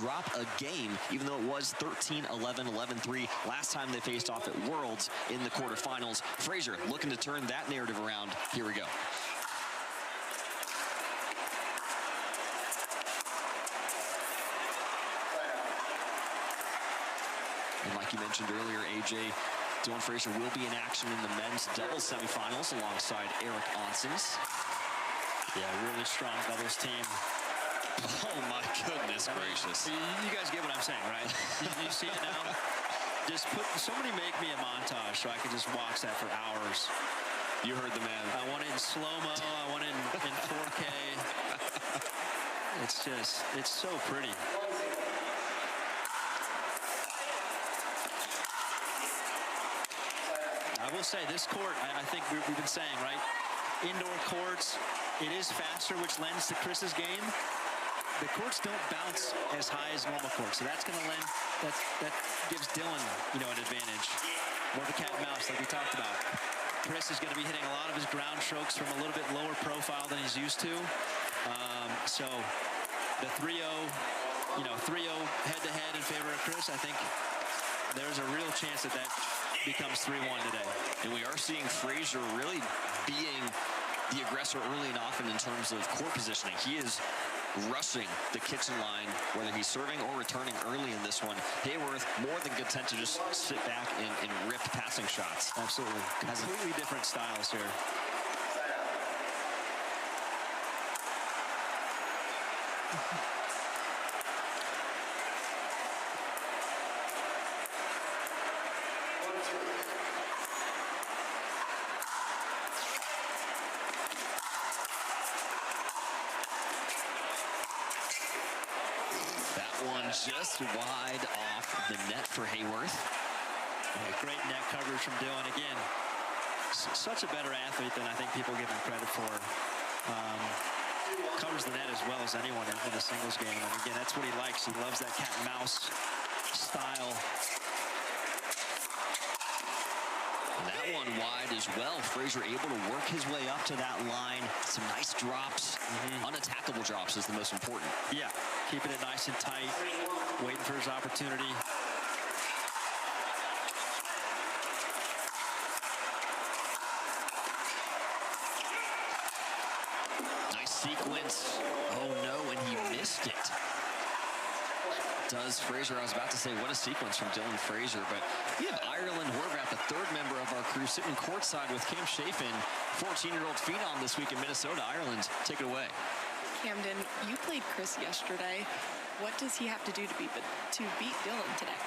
drop a game, even though it was 13-11, 11-3 last time they faced off at Worlds in the quarterfinals. Frazier looking to turn that narrative around. Here we go. And like you mentioned earlier, AJ, Dylan Frazier will be in action in the men's doubles semifinals alongside Eric Onsens. Yeah, really strong doubles team. Oh my goodness gracious. You guys get what I'm saying, right? you see it now? Just somebody make me a montage so I can just watch that for hours. You heard the man. I want it in slow-mo, I want it in 4K. It's so pretty. I will say this court, I think we've been saying, right? Indoor courts, it is faster, which lends to Chris's game. The courts don't bounce as high as normal courts, so that's going to lend, that gives Dylan, you know, an advantage. More of a cat and mouse, like we talked about. Chris is going to be hitting a lot of his ground strokes from a little bit lower profile than he's used to. So the 3-0, you know, 3-0 head-to-head in favor of Chris, I think there's a real chance that becomes 3-1 today. And we are seeing Frazier really being the aggressor early and often in terms of court positioning. He is rushing the kitchen line, whether he's serving or returning early in this one. Haworth more than content to just sit back and rip passing shots. Absolutely. Completely different styles here. Just wide off the net for Haworth. Yeah, great net coverage from Dylan. Again, such a better athlete than I think people give him credit for. Covers the net as well as anyone in the singles game. And again, that's what he likes. He loves that cat and mouse style. And that one wide as well. Frazier able to work his way up to that line. Some nice drops. Unattackable drops is the most important. Yeah, keeping it nice and tight, waiting for his opportunity. Nice sequence. Oh no, and he missed it. Does Frazier. I was about to say, what a sequence from Dylan Frazier, but we have Ireland Horvath, the third member of our crew, sitting courtside with Cam Shaffer, 14-year-old phenom this week in Minnesota. Ireland, take it away. Camden, you played Chris yesterday. What does he have to do to beat Dylan today?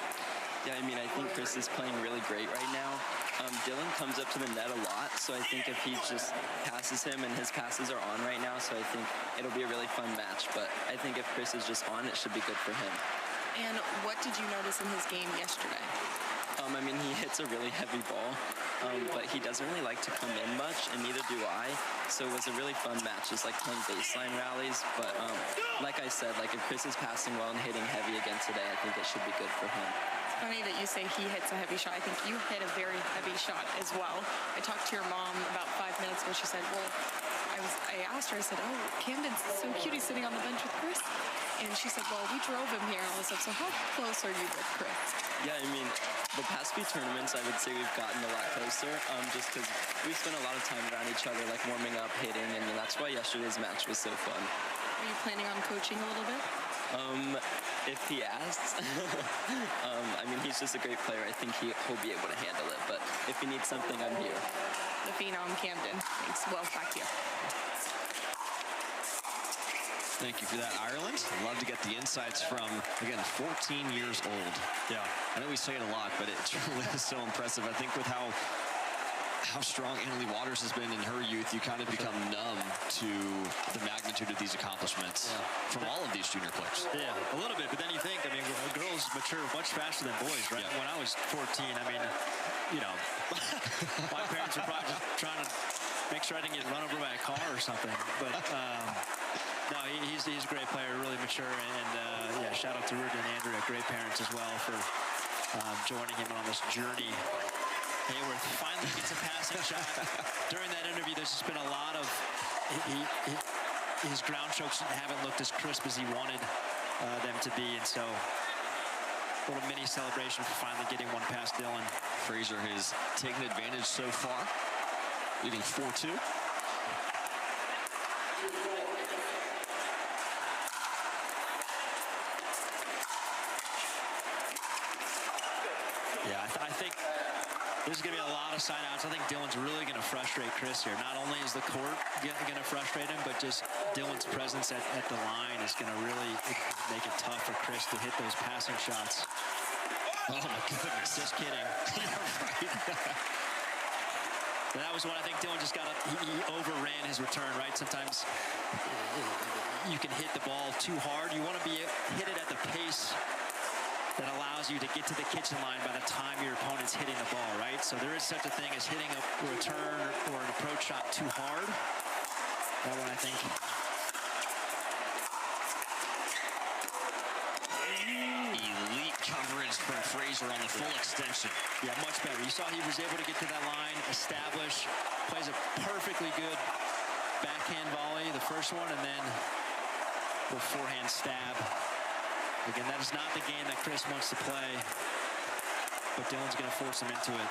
Yeah, I mean, I think Chris is playing really great right now. Dylan comes up to the net a lot, so I think if he just passes him, and his passes are on right now, so I think it'll be a really fun match. But I think if Chris is just on, it should be good for him. And what did you notice in his game yesterday? I mean, he hits a really heavy ball, but he doesn't really like to come in much, and neither do I. So it was a really fun match, just like playing baseline rallies. But like I said, like if Chris is passing well and hitting heavy again today, I think it should be good for him. It's funny that you say he hits a heavy shot. I think you hit a very heavy shot as well. I talked to your mom about 5 minutes ago. She said, well, I asked her, I said, oh, Camden's so cute, he's sitting on the bench with Chris. And she said, well, we drove him here and all this stuff. So how close are you with Chris? Yeah, I mean, the past few tournaments, I would say we've gotten a lot closer, just because we spent a lot of time around each other, like warming up, hitting, and that's why yesterday's match was so fun. Are you planning on coaching a little bit? If he asks. I mean, he's just a great player. I think he'll be able to handle it, but if he needs something, I'm here. The phenom Camden. Thanks. Well, back here. Thank you for that, Ireland. Love to get the insights from, again, 14 years old. Yeah. I know we say it a lot, but it truly is so impressive. I think with how strong Annalie Waters has been in her youth, you kind of become numb to the magnitude of these accomplishments from all of these junior players. Yeah, a little bit, but then you think, I mean, girls mature much faster than boys, right? Yeah. When I was 14, I mean, you know, my parents were probably just trying to make sure I didn't get run over by a car or something. But no, he's a great player, really mature, and yeah, shout out to Rudy and Andrea, great parents as well for joining him on this journey. Haworth finally gets a passing shot. During that interview, there's just been a lot of his ground strokes haven't looked as crisp as he wanted. them to be. And so a little mini celebration for finally getting one past Dylan. Frazier has taken advantage so far, leading 4-2. Yeah, I think there's going to be a lot of side-outs. I think Dylan's really going to frustrate Chris here. Not only is the court going to frustrate him, but just Dylan's presence at the line is going to really make it tough for Chris to hit those passing shots. Oh, my goodness. Just kidding. That was when I think Dylan just got up. He overran his return, right? Sometimes you can hit the ball too hard. You want to hit it at the pace that allows you to get to the kitchen line by the time your opponent's hitting the ball, right? So there is such a thing as hitting a return or an approach shot too hard. That one, I think. Elite coverage from Frazier on the full extension. Yeah, much better. You saw he was able to get to that line, establish, plays a perfectly good backhand volley, the first one, and then the forehand stab. Again, that is not the game that Chris wants to play, but Dylan's going to force him into it.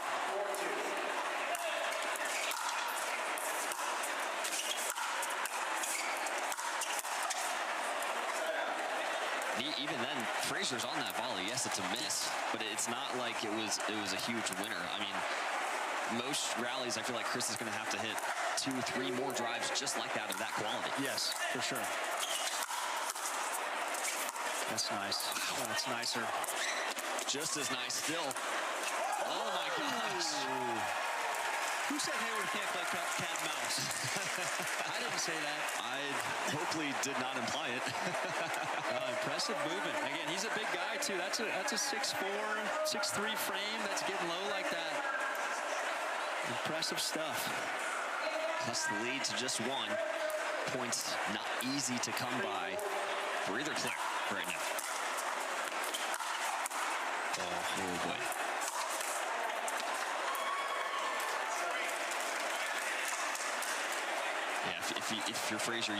Even then, Frazier's on that volley. Yes, it's a miss, but it's not like it was a huge winner. I mean, most rallies, I feel like Chris is going to have to hit 2-3 more drives just like that of that quality. Yes, for sure. That's nice. Oh, that's nicer. Just as nice still. Oh, my gosh. Who said Haworth can't play cat and mouse? I didn't say that. I hopefully did not imply it. Impressive movement. Again, he's a big guy, too. That's a 6'4", 6'3" frame that's getting low like that. Impressive stuff. Plus the lead to just 1. Points not easy to come by for either player right now. Oh boy. Yeah, if you're Frazier,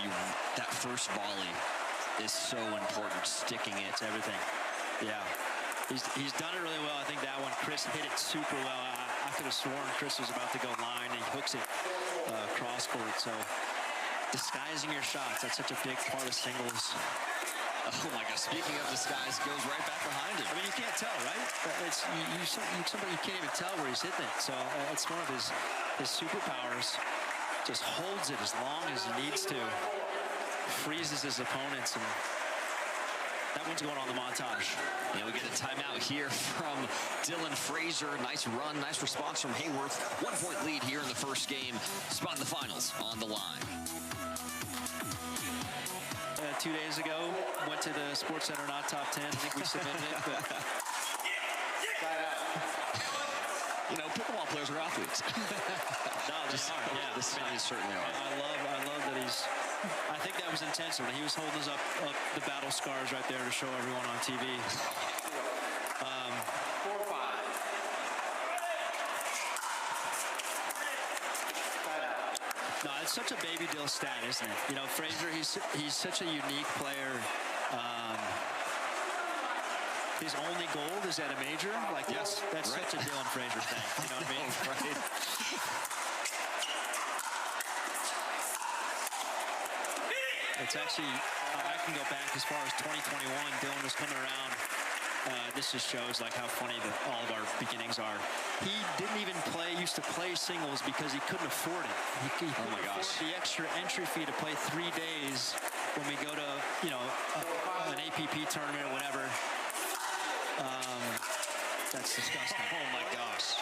that first volley is so important. Sticking it, it's everything. Yeah, he's done it really well. I think that one, Chris hit it super well. I could have sworn Chris was about to go line, and he hooks it cross court. So disguising your shots, that's such a big part of singles. Oh my gosh, speaking of disguise, goes right back behind him. I mean, you can't tell, right? It's somebody you can't even tell where he's hitting it. So it's one of his superpowers. Just holds it as long as he needs to. Freezes his opponents, and that one's going on the montage. And we get a timeout here from Dylan Frazier. Nice run, nice response from Haworth. 1-point lead here in the first game. Spot in the finals on the line. 2 days ago, went to the Sports Center not top 10. I think we submitted it, but you know, pickleball players are athletes. No, they are. Yeah, this is certainly are. I love that he's. I think that was intentional. He was holding us up the battle scars right there to show everyone on TV. 4-5. No, it's such a baby deal stat, isn't it? You know, Frazier, he's such a unique player. His only gold is at a major. Like, yes, that's right. Such a Dylan Frazier thing. You know what I mean? Right. It's actually, I can go back as far as 2021. Dylan was coming around. This just shows like how funny all of our beginnings are. He didn't even used to play singles because he couldn't afford it. He couldn't afford the extra entry fee to play 3 days when we go to, you know, an APP tournament or whatever. That's disgusting. Oh my gosh.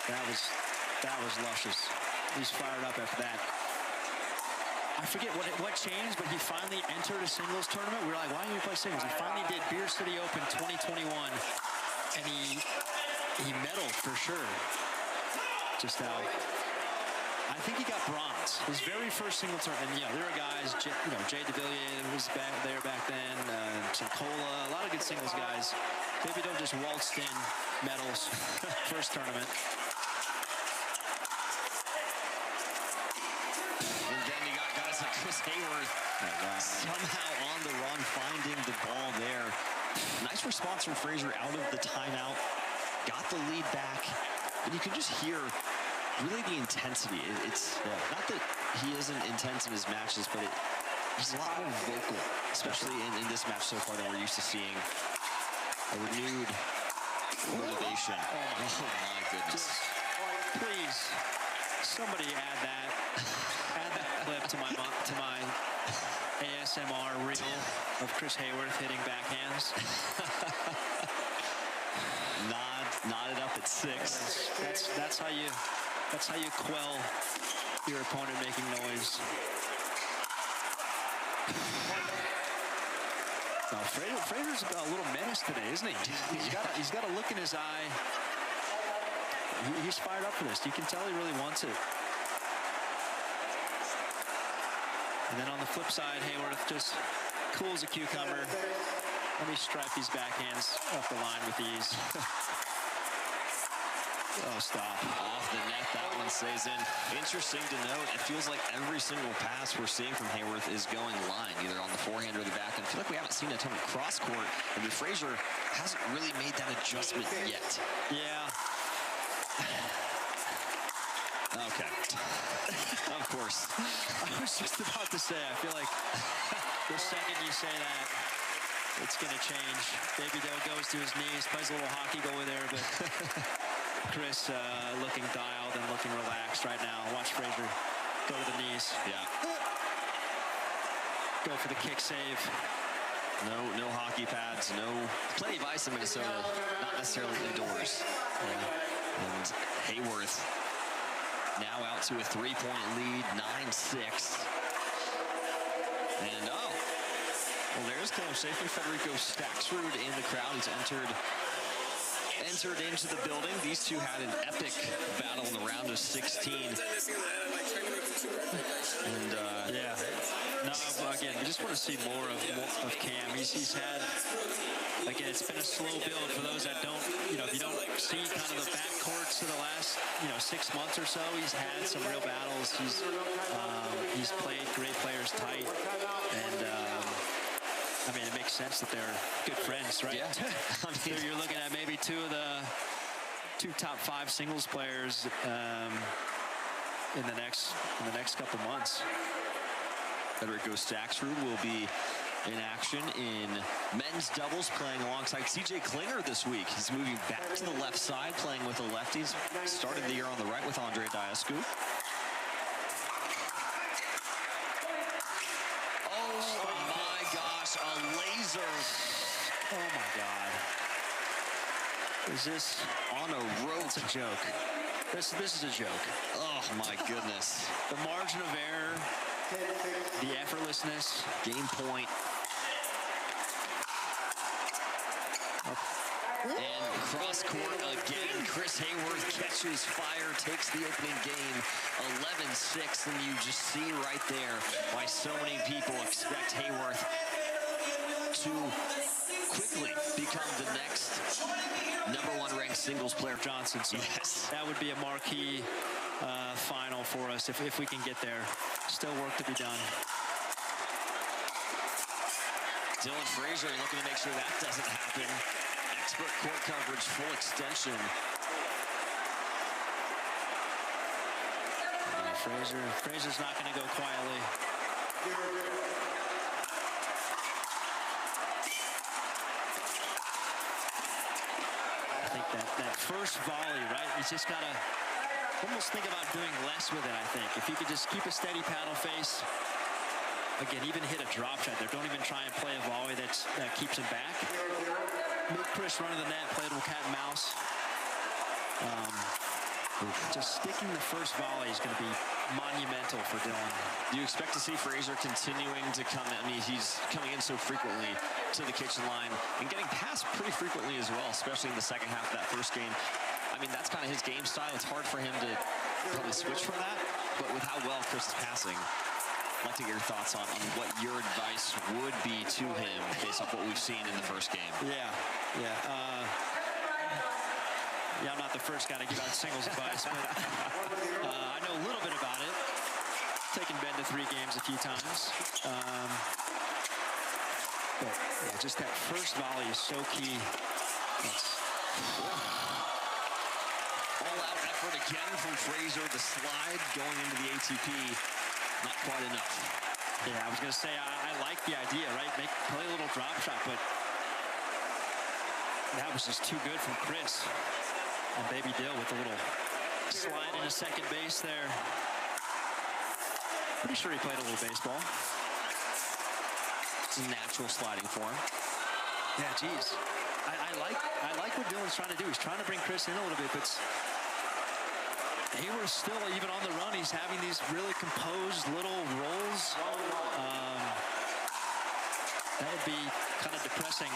That was luscious. He's fired up after that. I forget what changed, but he finally entered a singles tournament. We were like, why didn't you play singles? He finally did Beer City Open 2021, and he medaled for sure. Just out. I think he got bronze. His very first single tournament. And, you know, there are guys, Jay DeVilliers was back there back then, Sankola, a lot of good singles guys. Maybe don't just waltz in medals first tournament. And then you got guys like Chris Chris Haworth somehow on the run, finding the ball there. Nice response from Frazier out of the timeout. Got the lead back. And you can just hear really the intensity. It's not that he isn't intense in his matches, but he's a lot more vocal, especially in this match so far than we're used to seeing. A renewed motivation. Oh my goodness. Please, somebody add that clip to my ASMR reel of Chris Haworth hitting backhands. Nod it up at 6. That's how you quell your opponent making noise. Now, Frazier's got a little menace today, isn't he? He's got a look in his eye. He's fired up for this. You can tell he really wants it. And then on the flip side, Haworth just cool as a cucumber. Let me strike these backhands up the line with ease. Oh, stop. Off the net, that one stays in. Interesting to note, it feels like every single pass we're seeing from Haworth is going line, either on the forehand or the backhand. I feel like we haven't seen a ton of cross-court, and Frazier hasn't really made that adjustment yet. Yeah. Okay. Of course. I was just about to say, I feel like the second you say that, it's going to change. Baby Doe goes to his knees, plays a little hockey goalie there, but Chris looking dialed and looking relaxed right now. Watch Frazier go to the knees. Yeah. Go for the kick save. No hockey pads, plenty of ice in Minnesota, not necessarily indoors. Yeah. And Haworth now out to a 3-point lead, 9-6. And well, there's Camden Shaffer. Federico Staxrud in the crowd. He's entered into the building. These two had an epic battle in the round of 16. And yeah. No, again, we just want to see more of Cam. He's had, again, it's been a slow build for those that don't, if you don't see kind of the backcourts for the last, 6 months or so, he's had some real battles. He's played great players tight, and it makes sense that they're good friends, right? Yeah. So you're looking at maybe two top 5 singles players in the next couple months. Federico Staxrud will be in action in men's doubles, playing alongside CJ Klinger this week. He's moving back to the left side, playing with the lefties. Started the year on the right with Andre Diascu. Oh my gosh, a laser. Oh my God. Is this on a rope? It's a joke. This is a joke. Oh my goodness. The margin of error, the effortlessness, game point. And cross court again. Chris Haworth catches fire, takes the opening game, 11-6, and you just see right there why so many people expect Haworth to quickly become the next #1 ranked singles player. Johnson. So yes, that would be a marquee final for us if we can get there. Still work to be done. Dylan Frazier looking to make sure that doesn't happen. Expert court coverage, full extension. Frazier's not going to go quietly. I think that first volley, right? He's just got to almost think about doing less with it, I think. If he could just keep a steady paddle face. Again, even hit a drop shot there. Don't even try and play a volley that keeps him back. Make Chris run to the net, play a little cat and mouse. Just sticking the first volley is going to be monumental for Dylan. Do you expect to see Frazier continuing to come in? I mean, he's coming in so frequently to the kitchen line and getting passed pretty frequently as well, especially in the second half of that first game. I mean, that's kind of his game style. It's hard for him to probably switch from that, but with how well Chris is passing, I'd like to get your thoughts on what your advice would be to him based off what we've seen in the first game. Yeah. I'm not the first guy to give out singles advice, but I know a little bit about it. taken Ben to 3 games a few times. But yeah, just that first volley is so key. All-out effort again from Frazier. The slide going into the ATP, not quite enough. Yeah, I was going to say, I like the idea, right? Play a little drop shot, but that was just too good from Chris. And Baby Dill with a little slide into second base there. Pretty sure he played a little baseball. It's a natural sliding form. Yeah, geez. I like what Dylan's trying to do. He's trying to bring Chris in a little bit, but Haworth still, even on the run, he's having these really composed little rolls. That would be kind of depressing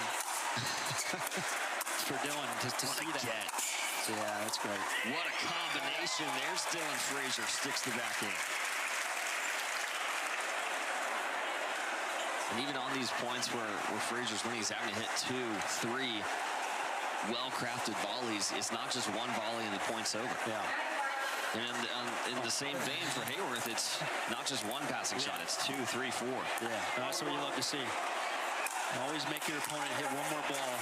for Dylan to see that. Yeah, that's great. What a combination. There's Dylan Frazier, sticks the back in. And even on these points where Frazier's winning, he's having to hit 2, 3 well-crafted volleys. It's not just one volley and the point's over. Yeah. And in the same vein for Haworth, it's not just one passing shot, it's 2, 3, 4. Yeah, that's what you love to see. Always make your opponent hit one more ball.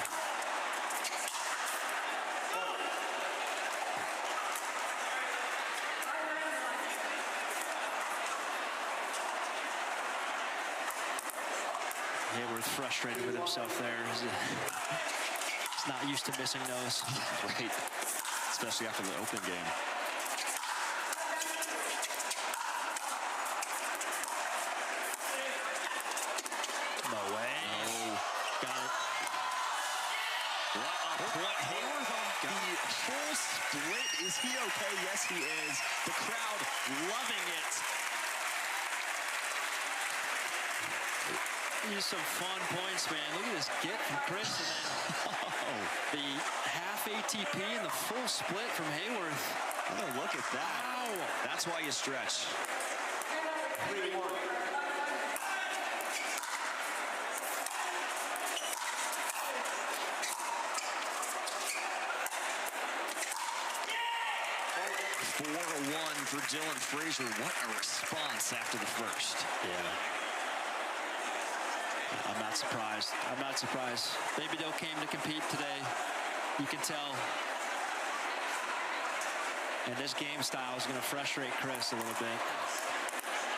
Haworth frustrated with himself there. He's not used to missing those. Right, especially after the open game. No way. Oh, got it. What a point. Haworth on the full split. Is he okay? Yes, he is. The crowd loving it. These some fun points, man. Look at this get from Chris, and then the half ATP and the full split from Haworth. Oh, look at that. Wow. That's why you stretch. 3-1. For Dylan Frazier. What a response after the first. Yeah. I'm not surprised. I'm not surprised. Baby Doe came to compete today. You can tell. And this game style is going to frustrate Chris a little bit.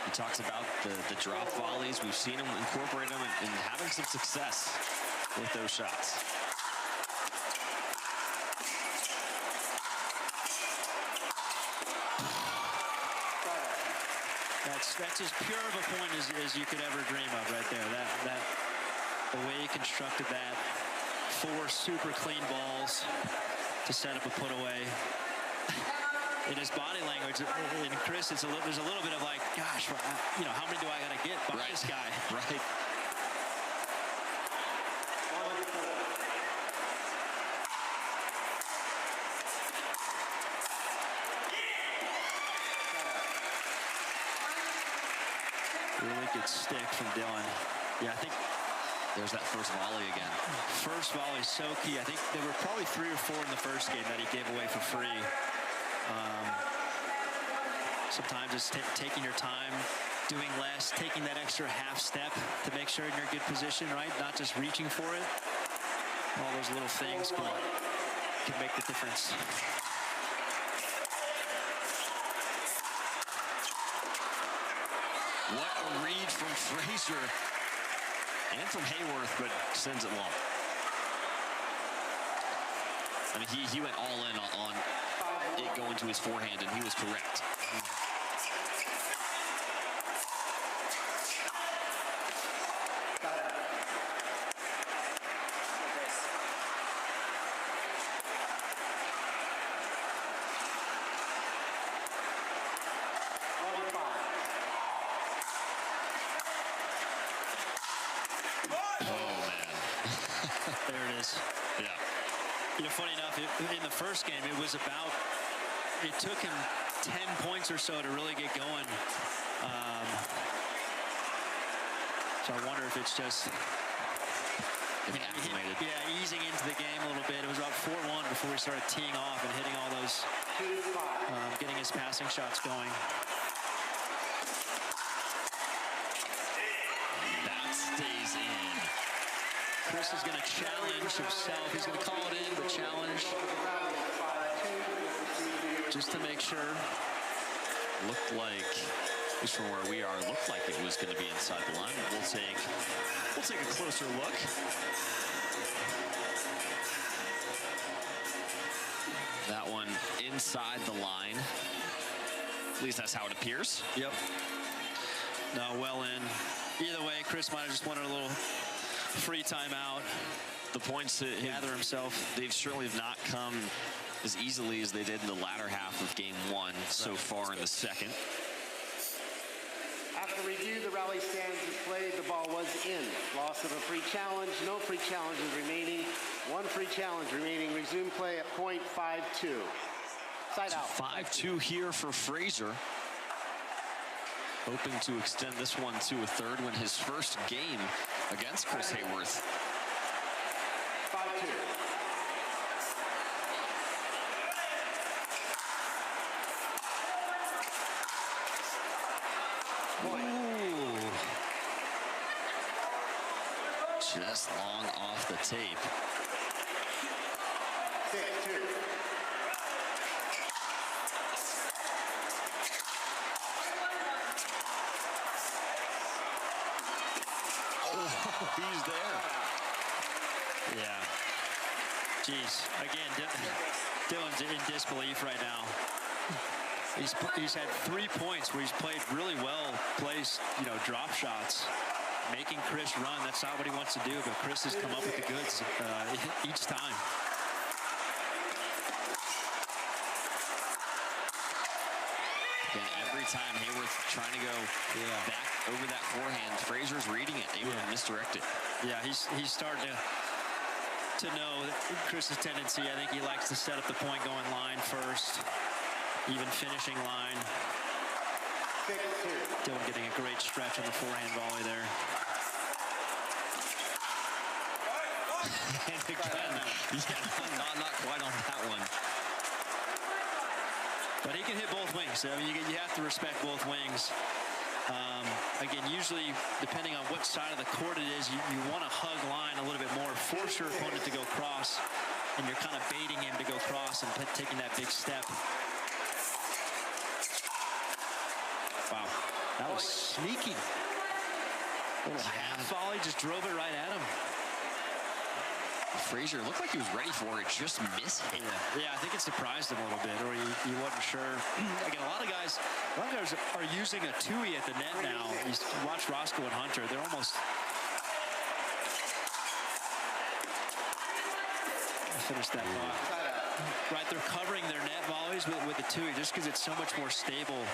He talks about the drop volleys. We've seen him incorporate them and having some success with those shots. That's as pure of a point as you could ever dream of right there. That the way he constructed that. 4 super clean balls to set up a put away. In his body language, in Chris, there's a little bit of like, gosh, you know, how many do I got to get by this guy? Right. Really good stick from Dylan. Yeah, I think there's that first volley again. First volley so key. I think there were probably 3 or 4 in the first game that he gave away for free. Sometimes it's taking your time, doing less, taking that extra half step to make sure you're in a good position, right? Not just reaching for it. All those little things can make the difference. What a read from Frazier and from Haworth, but sends it long. I mean, he went all in on it going to his forehand, and he was correct. Yeah. You know, funny enough, in the first game, it took him 10 points or so to really get going. So I wonder if it's just easing into the game a little bit. It was about 4-1 before we started teeing off and hitting all those, getting his passing shots going. Chris is going to challenge himself. He's going to call it in, the challenge. Just to make sure. Looked like, at least from where we are, looked like it was going to be inside the line. We'll take a closer look. That one inside the line. At least that's how it appears. Yep. No, well in. Either way, Chris might have just wanted a little free timeout. The points to gather himself. They've certainly have not come as easily as they did in the latter half of game one so far in the second. After review, the rally stands displayed. The ball was in. Loss of a free challenge. No free challenges remaining. One free challenge remaining. Resume play at point 5-2. Side out. 5-2 here for Frazier. Hoping to extend this one to a third, win his first game against Chris Haworth. 5-2. Just long off the tape. 6-2. He's there. Yeah. Jeez. Again, Dylan's in disbelief right now. He's had 3 points where he's played really well placed, drop shots. Making Chris run, that's not what he wants to do, but Chris has come up with the goods each time. Again, every time Haworth trying to go back over that forehand, Frazier's reading it, able to misdirect it. Yeah, he's starting to know that Chris's tendency. I think he likes to set up the point going line first, even finishing line. Dylan getting a great stretch on the forehand volley there. And again, not quite on that one. But he can hit both wings. I mean, you have to respect both wings. Again, usually, depending on what side of the court it is, you want to hug line a little bit more, force your opponent to go cross, and you're kind of baiting him to go cross and taking that big step. Wow, that was sneaky. Little half volley, just drove it right at him. Frazier looked like he was ready for it, just missed it. Yeah, I think it surprised him a little bit, or he wasn't sure. Again, a lot of guys are using a two-y at the net now. You watch Roscoe and Hunter, they're almost... Finish that thought. Right, they're covering their net volleys with the two-y just because it's so much more stable.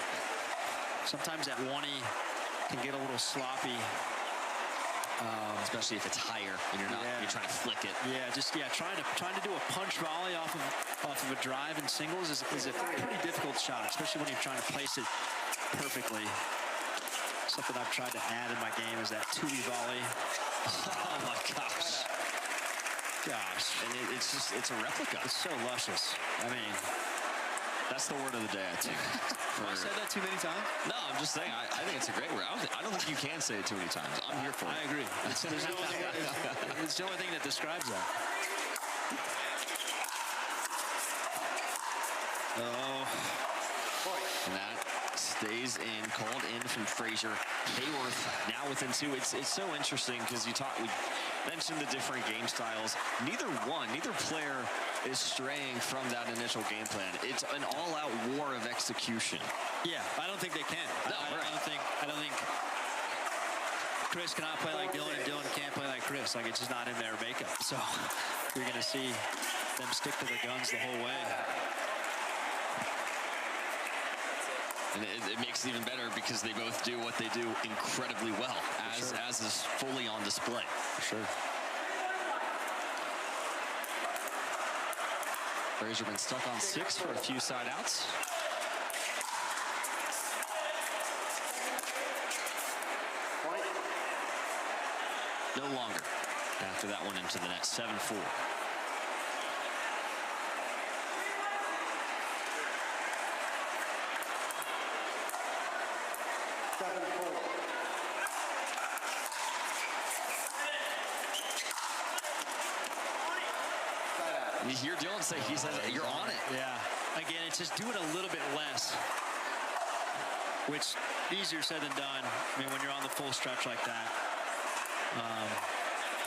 Sometimes that one-y can get a little sloppy. Especially if it's higher and you're trying to flick it. Trying to do a punch volley off of a drive in singles is a pretty difficult shot, especially when you're trying to place it perfectly. Something I've tried to add in my game is that two-y volley. Oh my gosh. And it's a replica. It's so luscious. I mean, that's the word of the day, I think. I said that too many times? No, I'm just saying, I think it's a great word. I don't think you can say it too many times. I'm here for it. I agree. It's the only thing that describes that. And that stays in, called in from Frazier. Haworth now within two. It's so interesting because we mentioned the different game styles. Neither player is straying from that initial game plan. It's an all-out war of execution. Yeah, I don't think they can. No, I don't think Chris cannot play like Dylan, and Dylan can't play like Chris. Like, it's just not in their makeup. So you're going to see them stick to their guns the whole way. And it makes it even better because they both do what they do incredibly well, as is fully on display. For sure. Frazier been stuck on 6 for a few side outs. No longer after that one into the net. 7-4. You hear Dylan say, he says, you're on it. Yeah. Again, it's just doing a little bit less, which easier said than done. I mean, when you're on the full stretch like that,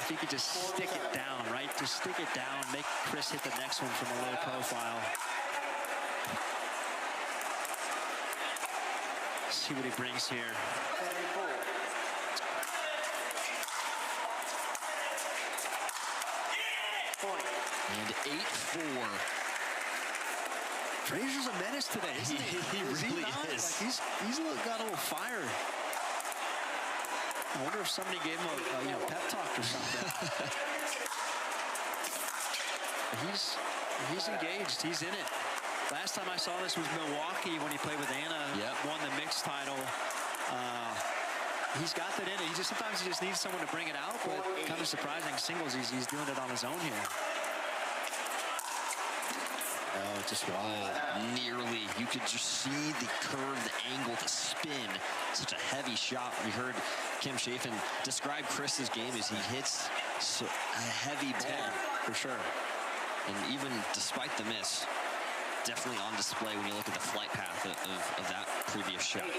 if you could just stick it down, right? Just stick it down, make Chris hit the next one from a low profile. See what he brings here. And 8-4. Frazier's a menace today, isn't he? He really is. Like he's got a little fire. I wonder if somebody gave him a pep talk or something. He's engaged. He's in it. Last time I saw this was Milwaukee when he played with Anna. Yep. Won the mixed title. He's got that in it. Sometimes he just needs someone to bring it out, but kind of surprising singles. He's doing it on his own here. Oh, just wild. Nearly. You could just see the curve, the angle, the spin. Such a heavy shot. We heard Kim Shaffer describe Chris's game as he hits a heavy ball. For sure. And even despite the miss, definitely on display when you look at the flight path of that previous shot.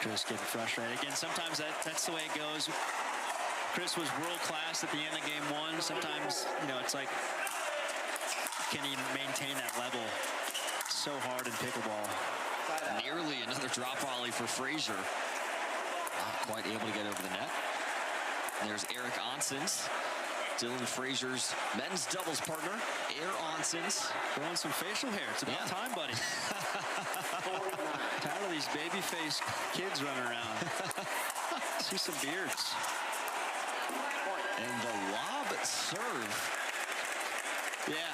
Chris getting frustrated. Again, sometimes that's the way it goes. Chris was world-class at the end of game one. Sometimes, it's like, can he maintain that level? So hard in pickleball. Nearly another drop volley for Frazier. Not quite able to get over the net. And there's Eric Onsens, Dylan Frazier's men's doubles partner. Onsens. Growing some facial hair. It's about time, buddy. Tired of these baby-faced kids running around. See some beards. And the lob serve. Yeah.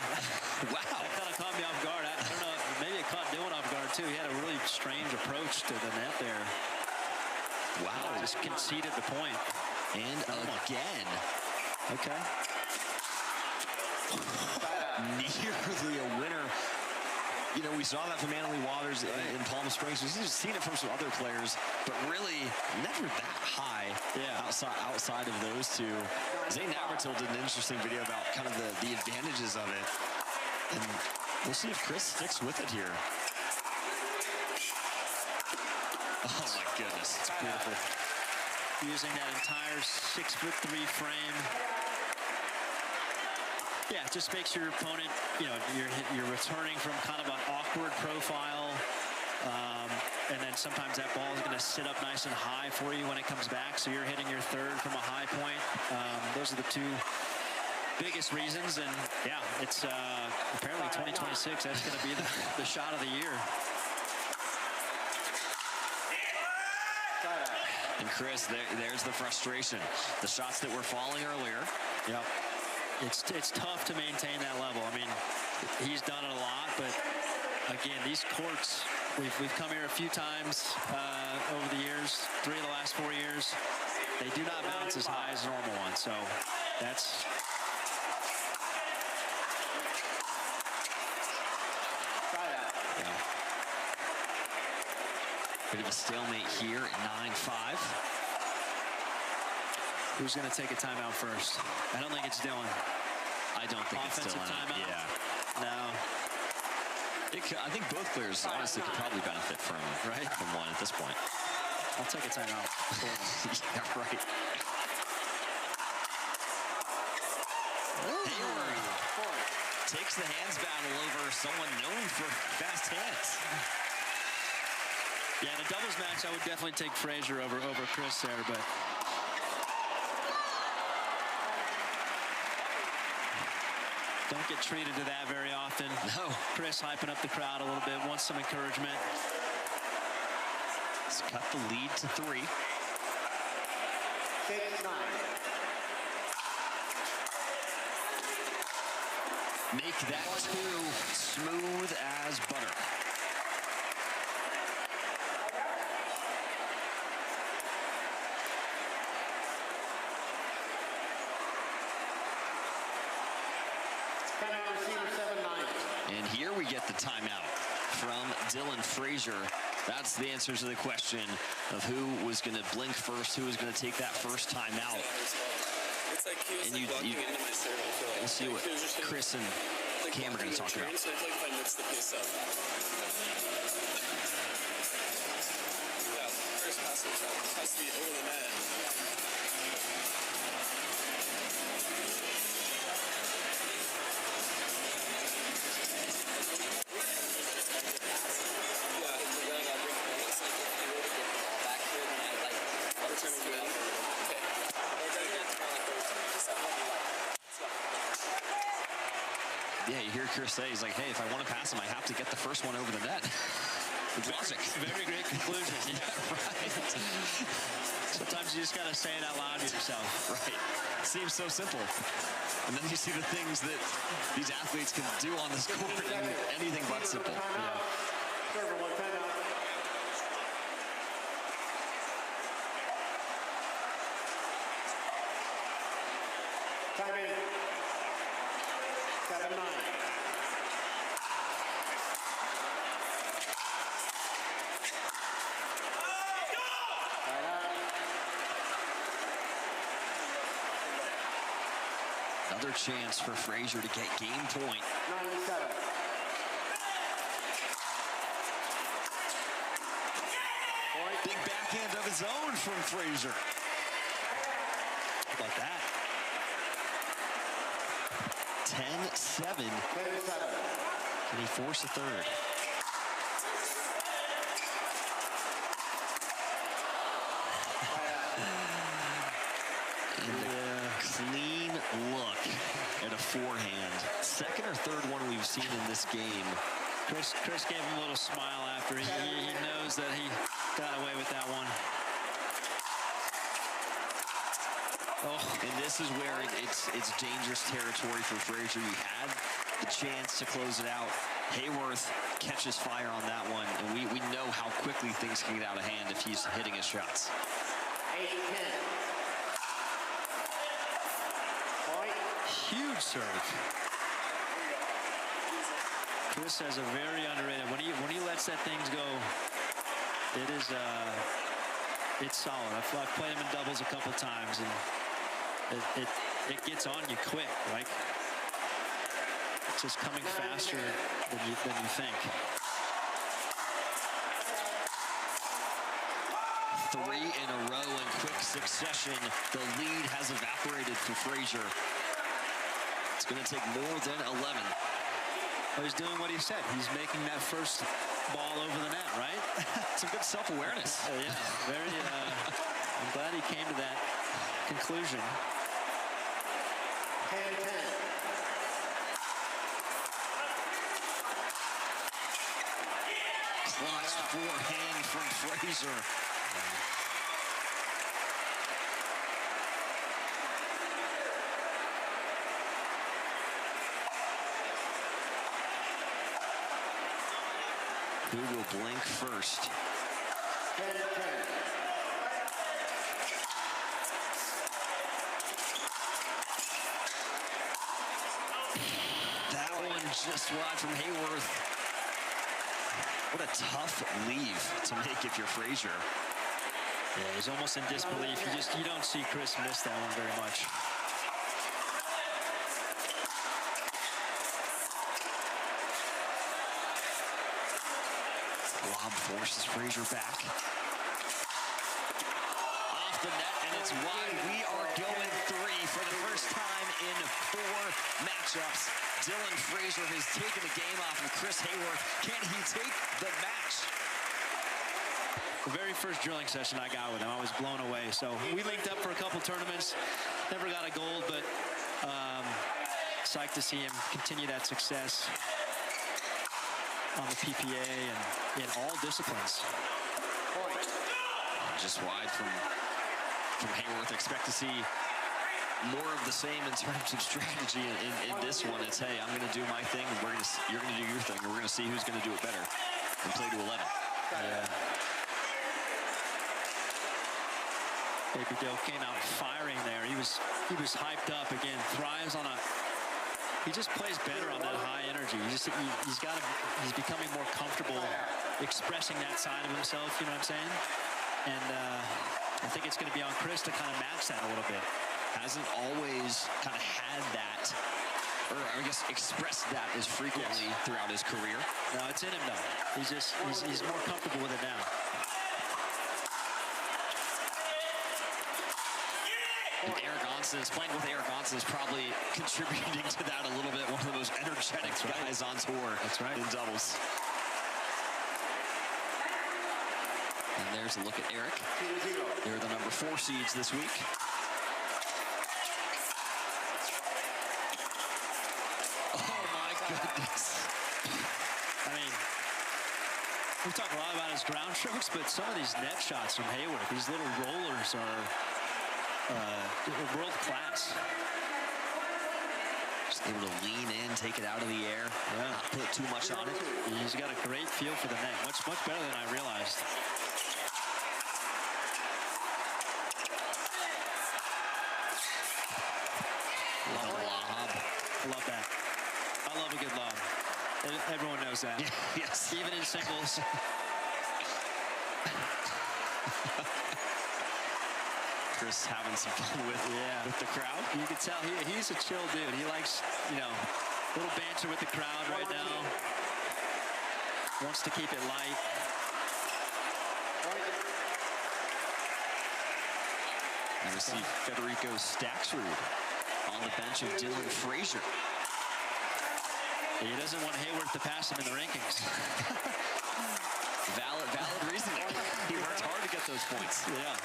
Wow. That kind of caught me off guard. I don't know. Maybe it caught Dylan off guard, too. He had a really strange approach to the net there. Wow. Just conceded the point. And again. Okay. Nearly a winner. We saw that from Annalie Waters in Palm Springs. We've seen it from some other players, but really never that high outside of those two. Zane Navratil did an interesting video about kind of the advantages of it. And we'll see if Chris sticks with it here. Oh, my goodness. It's beautiful. Using that entire 6'3" frame. Yeah, it just makes your opponent, you're returning from kind of an awkward profile. And then sometimes that ball is going to sit up nice and high for you when it comes back. So you're hitting your third from a high point. Those are the two biggest reasons. And yeah, it's apparently 2026. That's going to be the shot of the year. And Chris, there's the frustration. The shots that were falling earlier. Yep. It's tough to maintain that level. I mean, he's done it a lot, but again, these courts, we've come here a few times over the years, 3 of the last 4 years. They do not bounce as high as normal ones, so that's... Bit of a stalemate here at 9-5. Who's going to take a timeout first? I don't think it's Dylan. I don't think Offensive it's Dylan. timeout? Yeah. No. I think both players honestly could probably benefit from one at this point. I'll take a timeout. Yeah, right. Haworth takes the hands battle over someone known for fast hands. Yeah, in a doubles match, I would definitely take Frazier over Chris there, but... Don't get treated to that very often. No. Chris hyping up the crowd a little bit, wants some encouragement. Let's cut the lead to 3. 6-9. Make that 2 smooth as butter. Receiver 7-9. And here we get the timeout from Dylan Frazier. That's the answer to the question of who was going to blink first, who was going to take that first timeout. It's like he was walking into my serve. I feel like. We'll see what Chris and Cam are going to talk about. So I feel like if I mix the pace up. Yeah, first pass has to be over the net. Yeah, you hear Chris say, he's like, hey, if I want to pass him, I have to get the first one over the net. Logic. Very great conclusion. Yeah, right. Sometimes you just got to say it out loud to yourself. Right. Seems so simple. And then you see the things that these athletes can do on this court, and anything but simple. Yeah. Server, one timeout. Time in. 7-9. Another chance for Frazier to get game point. 97. Big backhand of his own from Frazier. How about that? 10-7. 10-7. Can he force a third? And a clean look at a forehand. Second or third one we've seen in this game. Chris gave him a little smile after. He knows that he got away with that one. Oh, and this is where it's dangerous territory for Frazier. You had the chance to close it out. Haworth catches fire on that one, and we know how quickly things can get out of hand if he's hitting his shots. 8-10. Point. Huge serve. Chris has a very underrated. When he lets that things go, it is it's solid. I've played him in doubles a couple times, and it gets on you quick, right? It's just coming faster than you think. 3 in a row in quick succession. The lead has evaporated for Frazier. It's going to take more than 11. Well, he's doing what he said. He's making that first ball over the net, right? Some good self-awareness. Yeah, very. I'm glad he came to that conclusion. 10-10. Clutch forehand from Frazier. Who will blink first? 10-10. That one just wide from Haworth. What a tough leave to make if you're Frazier. Yeah, he's almost in disbelief. You don't see Chris miss that one very much. Lob forces Frazier back. Off the net, and it's wide. We are going 3 for the first time in 4 matchups. Dylan Frazier has taken the game off of Chris Haworth. Can he take the match? The very first drilling session I got with him, I was blown away. So we linked up for a couple tournaments. Never got a gold, but psyched to see him continue that success on the PPA and in all disciplines. Just wide from Haworth. Expect to see more of the same in terms of strategy in this one. It's, hey, I'm going to do my thing, and you're going to do your thing, and we're going to see who's going to do it better and play to 11. Yeah. Baby Dale came out firing there. He was hyped up again. Thrives on a He just plays better on that high energy. He's becoming more comfortable expressing that side of himself, you know what I'm saying? And I think it's going to be on Chris to kind of match that a little bit. Hasn't always kind of had that, or I guess expressed that as frequently throughout his career. No, it's in him though. He's more comfortable with it now. And Eric Onsen, playing with Eric Onsen is probably contributing to that a little bit. One of the most energetic guys on tour. That's right. In doubles. And there's a look at Eric. They're the number 4 seeds this week. Oh my goodness. I mean, we talk a lot about his ground strokes, but some of these net shots from Haworth, these little rollers are world class. Just able to lean in, take it out of the air, not put too much on it. He's got a great feel for the net, much better than I realized. Love that. I love a good lob. Everyone knows that. Yes. Even in singles. Chris having some fun with the crowd. You can tell he's a chill dude. He likes, a little banter with the crowd right now. Wants to keep it light. And we see Federico Staxrud on the bench of Dylan Frazier. He doesn't want Haworth to pass him in the rankings. Valid reasoning. He worked hard to get those points. Yeah.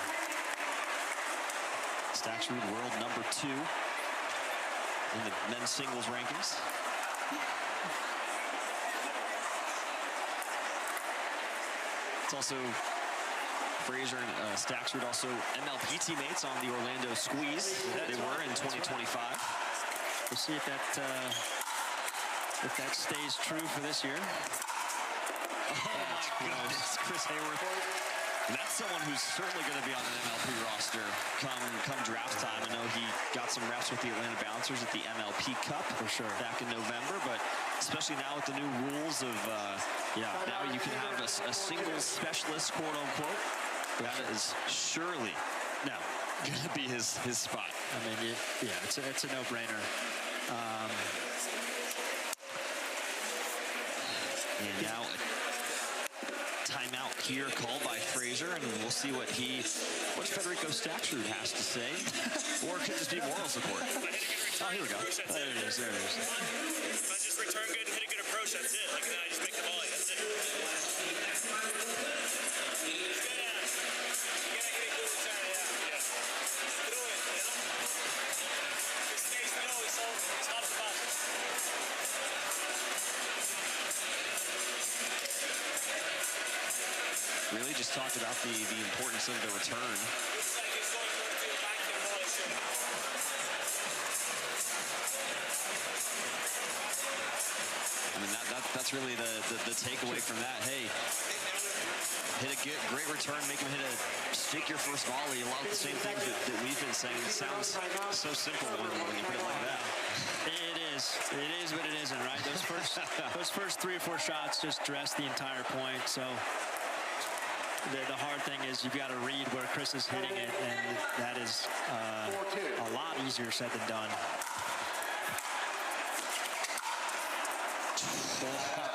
Staxrud, world number 2 in the men's singles rankings. It's also Frazier and Staxrud, also MLP teammates on the Orlando Squeeze. They were in 2025. We'll see if that stays true for this year. Oh my goodness, Chris Haworth. And that's someone who's certainly going to be on an MLP roster come draft time. I know he got some reps with the Atlanta Bouncers at the MLP Cup for sure back in November, but especially now with the new rules of now you can have a singles specialist, quote unquote. That is surely now going to be his spot. I mean, it's a no-brainer. And now timeout here called by Frazier, and we'll see what Federico Staxrud has to say, or it could just be moral support. Oh, here we go. There it is. If I just return good and hit a good approach, that's it. Like that, I just make the volley. That's it. You gotta get a good return, yeah. Do it, Just stay slow, it's not about it. Really just talked about the importance of the return. Looks like he's going to do back and volley soon. I mean, that's really the takeaway from that. Hey, hit a great return, make him stick your first volley. A lot of the same things that we've been saying. It sounds so simple when you put it like that. It is, but it isn't, right? Those first 3 or 4 shots just dress the entire point. So the hard thing is you've got to read where Chris is hitting it, and that is a lot easier said than done.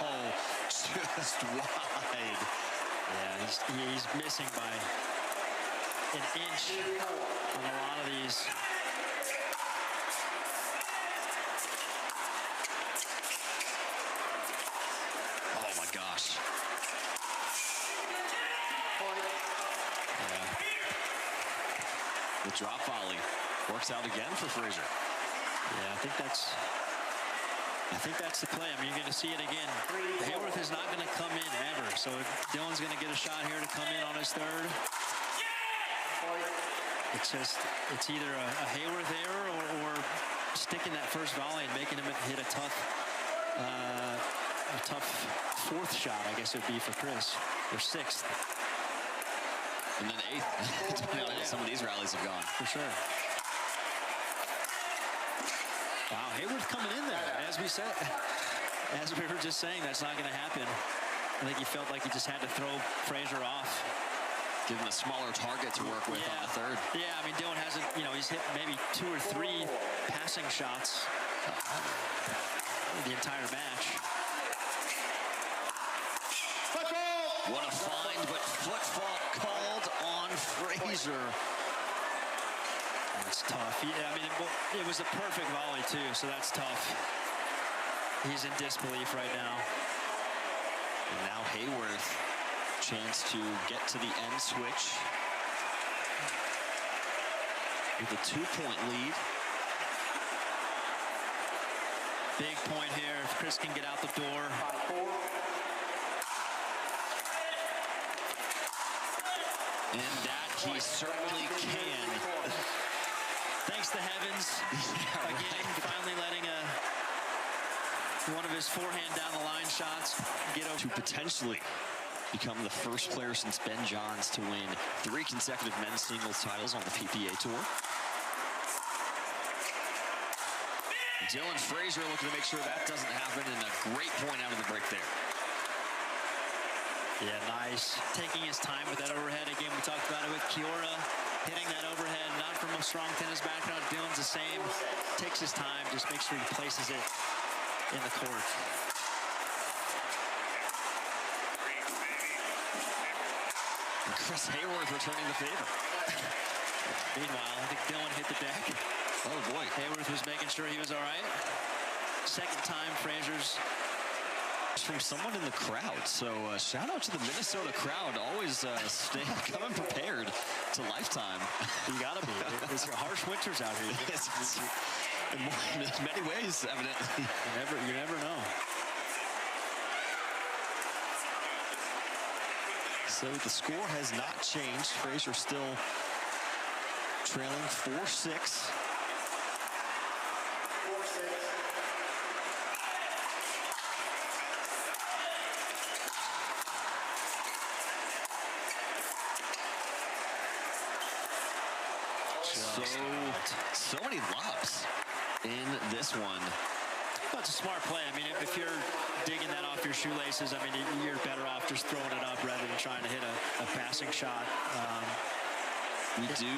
Oh, just wide. Yeah, he's missing by an inch on a lot of these. Oh my gosh. Yeah. The drop volley works out again for Frazier. Yeah, I think that's the play. I mean, you're going to see it again. Haworth is not going to come in ever, so Dylan's going to get a shot here to come in on his third. It's either a Haworth error or sticking that first volley and making him hit a tough 4th shot, I guess it would be for Chris, or 6th. And then 8th, depending on how some of these rallies have gone. For sure. Wow, Haworth coming in there, as we said. As we were just saying, that's not going to happen. I think he felt like he just had to throw Frazier off. Give him a smaller target to work with on the third. Yeah, I mean, Dylan hasn't, you know, he's hit maybe 2 or 3 passing shots the entire match. What a find, but foot fault called on Frazier. That's tough. I mean, it was a perfect volley, too, so that's tough. He's in disbelief right now. And now Haworth, chance to get to the end switch with a 2-point lead. Big point here if Chris can get out the door. And that he certainly can. Thanks to heavens. Again, finally letting one of his forehand down the line shots get over. To potentially become the first player since Ben Johns to win 3 consecutive men's singles titles on the PPA Tour. Dylan Frazier looking to make sure that doesn't happen, and a great point out of the break there. Yeah, nice. Taking his time with that overhead. Again, we talked about it with Kiora hitting that overhead, not from a strong tennis background. Dylan's the same. Takes his time, just makes sure he places it in the court. And Chris Haworth returning the favor. Meanwhile, I think Dylan hit the deck. Oh boy. Haworth was making sure he was all right. Second time Frazier's. From someone in the crowd, so shout out to the Minnesota crowd, always coming prepared to Lifetime. You gotta be. It's harsh winters out here. In many ways, evidently. You never know. So the score has not changed. Frazier still trailing 4-6. So many lobs in this one. Well, it's a smart play. I mean, if you're digging that off your shoelaces, I mean, you're better off just throwing it up rather than trying to hit a passing shot. We do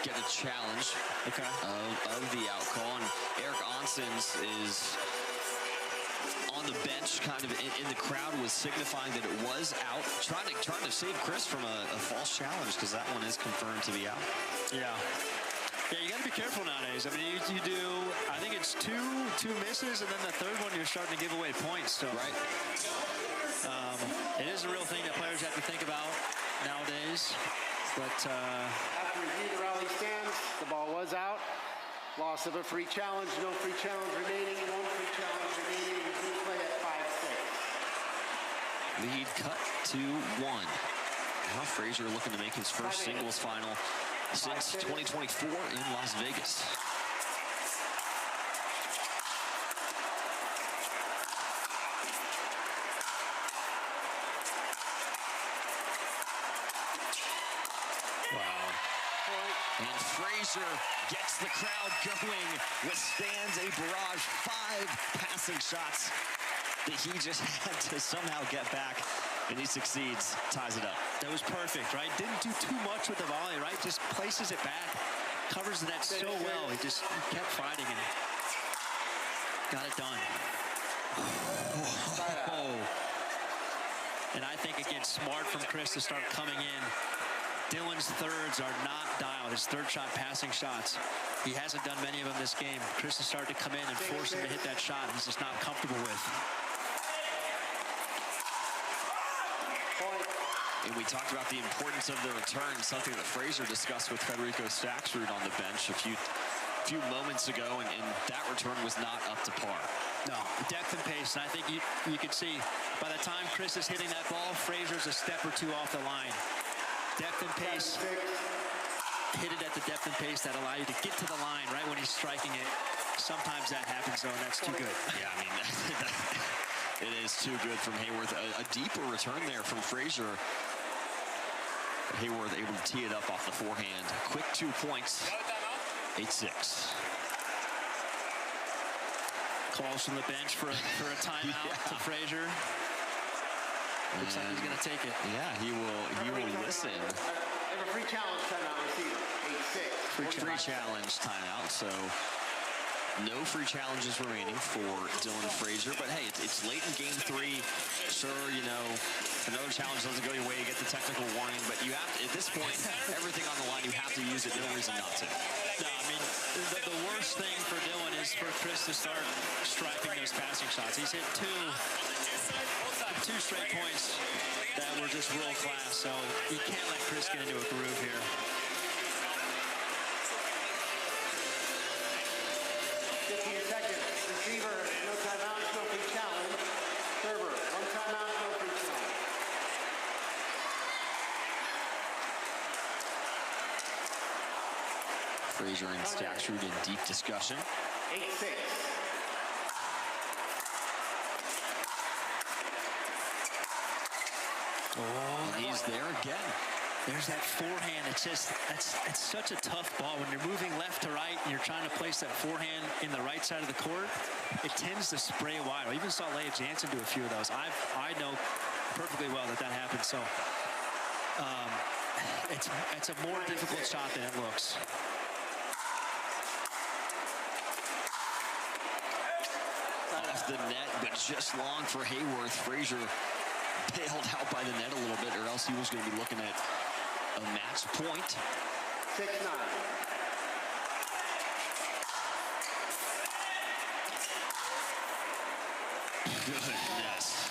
get a challenge of the out call, and Eric Onsens is on the bench, kind of in the crowd, was signifying that it was out, trying to save Chris from a false challenge, because that one is confirmed to be out. Yeah. Yeah, you got to be careful nowadays. I mean, you do, I think it's two misses, and then the third one you're starting to give away points. So right. It is a real thing that players have to think about nowadays. But after review, the rally stands. The ball was out. Loss of a free challenge. No free challenge remaining. 1 free challenge remaining. Resume play at 5-6. Lead cut to 1. Now Frazier looking to make his first singles final since 2024 in Las Vegas. And Frazier gets the crowd going, withstands a barrage, 5 passing shots that he just had to somehow get back, and he succeeds, ties it up. That was perfect, right? Didn't do too much with the volley, right? Just places it back, covers the net so well. He kept fighting and got it done. Oh. And I think, again, smart from Chris to start coming in. Dylan's thirds are not dialed. His third shot passing shots. He hasn't done many of them this game. Chris has started to come in and force him to hit that shot he's just not comfortable with. And we talked about the importance of the return, something that Frazier discussed with Federico Staksrud on the bench a few moments ago, and that return was not up to par. No, depth and pace, and I think you could see by the time Chris is hitting that ball, Frazier's a step or 2 off the line. Depth and pace, hit it at the depth and pace that allow you to get to the line right when he's striking it. Sometimes that happens, though, and that's too good. Yeah, I mean, it is too good from Haworth. A deeper return there from Frazier. Haworth able to tee it up off the forehand. Quick 2 points, 8-6. Calls from the bench for a timeout to Frazier. Looks like he's going to take it. Yeah, he will listen. They have a free challenge timeout receiver. 8-6. Free challenge timeout. So no free challenges remaining for Dylan Frazier. But hey, it's late in game 3. Sure, you know, another challenge doesn't go your way. You get the technical warning, but you have to, at this point, everything on the line, you have to use it. No reason not to. No, I mean, the worst thing for Dylan is for Chris to start striping those passing shots. He's hit two straight points that were just world class, so you can't let Chris get into a groove here. Seconds. Receiver, no timeout, no free challenge. Server, 1 timeout, no free challenge. Frazier and Stacksrud in deep discussion. 8-6. Oh, And he's there again. there's that forehand. It's such a tough ball. When you're moving left to right and you're trying to place that forehand in the right side of the court, it tends to spray wide. I even saw Leia Jansen do a few of those. I know perfectly well that happens. So it's a more difficult shot than it looks. Off the net, but just long for Haworth. Frazier bailed out by the net a little bit, or else he was going to be looking at a match point. 6-9. Goodness.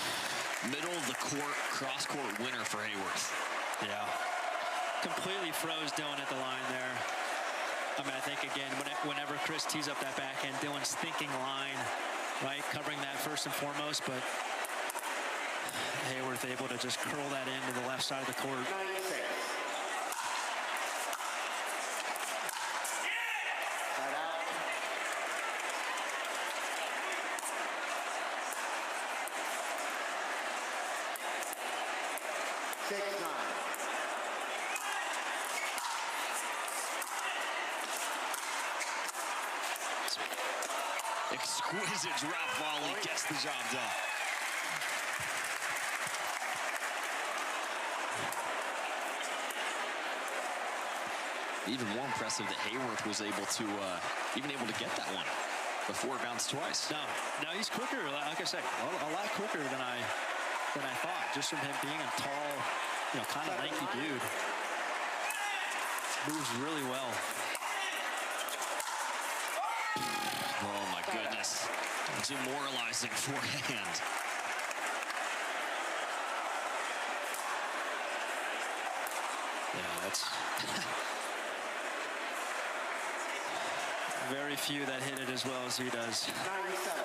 Middle of the court, cross-court winner for Haworth. Yeah. Completely froze Dylan at the line there. I mean, I think, again, whenever Chris tees up that backhand, Dylan's thinking line, right, covering that first and foremost, but Haworth able to just curl that into the left side of the court. 9-6. Side out. Exquisite drop volley, gets the job done. Even more impressive that Haworth was able to get that one before it bounced twice. No, he's quicker. Like I said, a lot quicker than I thought. Just from him being a tall, kind of lanky dude. Moves really well. Oh my goodness. Demoralizing forehand. Yeah, that's very few that hit it as well as he does. 97.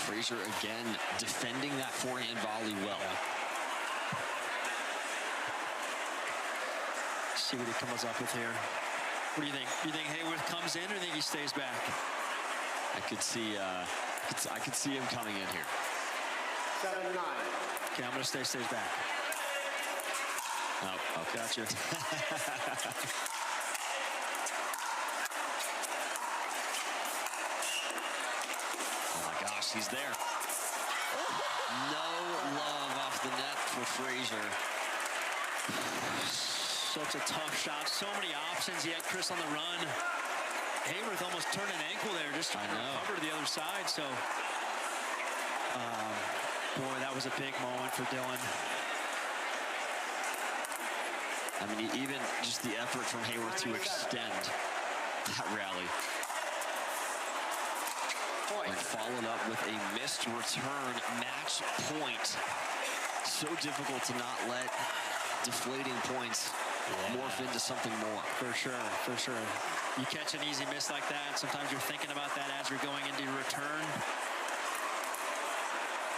Frazier again defending that forehand volley well. See what he comes up with here. What do you think? You think Haworth comes in, or do you think he stays back? I could see him coming in here. 7-9. Okay, I'm gonna stays back. Oh, okay. Gotcha. He's there. No love off the net for Frazier. Such a tough shot. So many options. He had Chris on the run. Haworth almost turned an ankle there just to cover the other side. So, boy, that was a big moment for Dylan. I mean, even just the effort from Haworth to extend that rally. And followed up with a missed return match point. So difficult to not let deflating points morph into something more. For sure. You catch an easy miss like that, sometimes you're thinking about that as you're going into your return.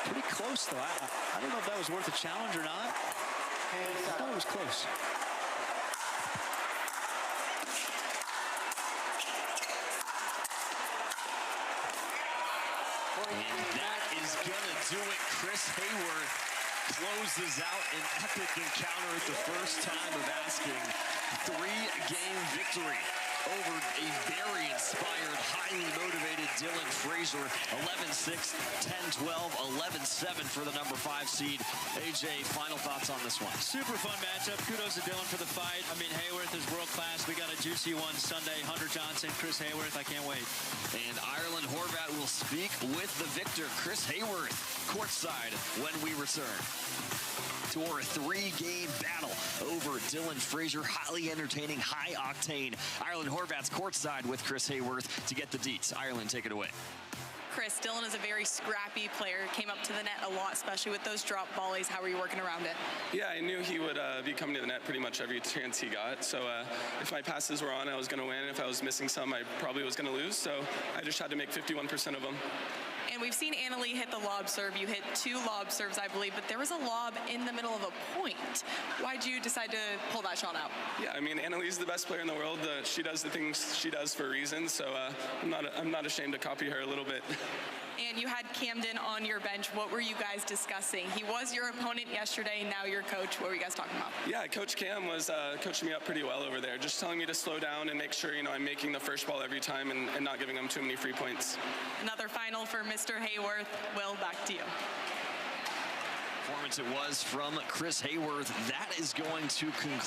Pretty close, though. I don't know if that was worth a challenge or not. I thought it was close. And that is gonna do it. Chris Haworth closes out an epic encounter at the first time of asking. 3-game victory over a very inspired, highly motivated Dylan Frazier. 11-6, 10-12, 11-7 for the number 5 seed. AJ, final thoughts on this one? Super fun matchup. Kudos to Dylan for the fight. I mean, Haworth is world class. We got a juicy one Sunday. Hunter Johnson, Chris Haworth. I can't wait. And Ireland Horvat will speak with the victor, Chris Haworth, courtside when we return to our 3-game battle over Dylan Frazier. Highly entertaining, high octane. Ireland Horvat's courtside with Chris Haworth to get the deets. Ireland, take it away. Chris, Dylan is a very scrappy player. Came up to the net a lot, especially with those drop volleys. How were you working around it? Yeah, I knew he would be coming to the net pretty much every chance he got. So if my passes were on, I was going to win. If I was missing some, I probably was going to lose. So I just had to make 51% of them. And we've seen Annalie hit the lob serve. You hit 2 lob serves, I believe, but there was a lob in the middle of a point. Why'd you decide to pull that shot out? Yeah, I mean, Annalie's the best player in the world. She does the things she does for a reason, so I'm not ashamed to copy her a little bit. And you had Camden on your bench. What were you guys discussing? He was your opponent yesterday, now your coach. What were you guys talking about? Yeah, Coach Cam was coaching me up pretty well over there, just telling me to slow down and make sure, I'm making the first ball every time and not giving them too many free points. Another final for Mr. Haworth. Will, back to you. Performance it was from Chris Haworth. That is going to conclude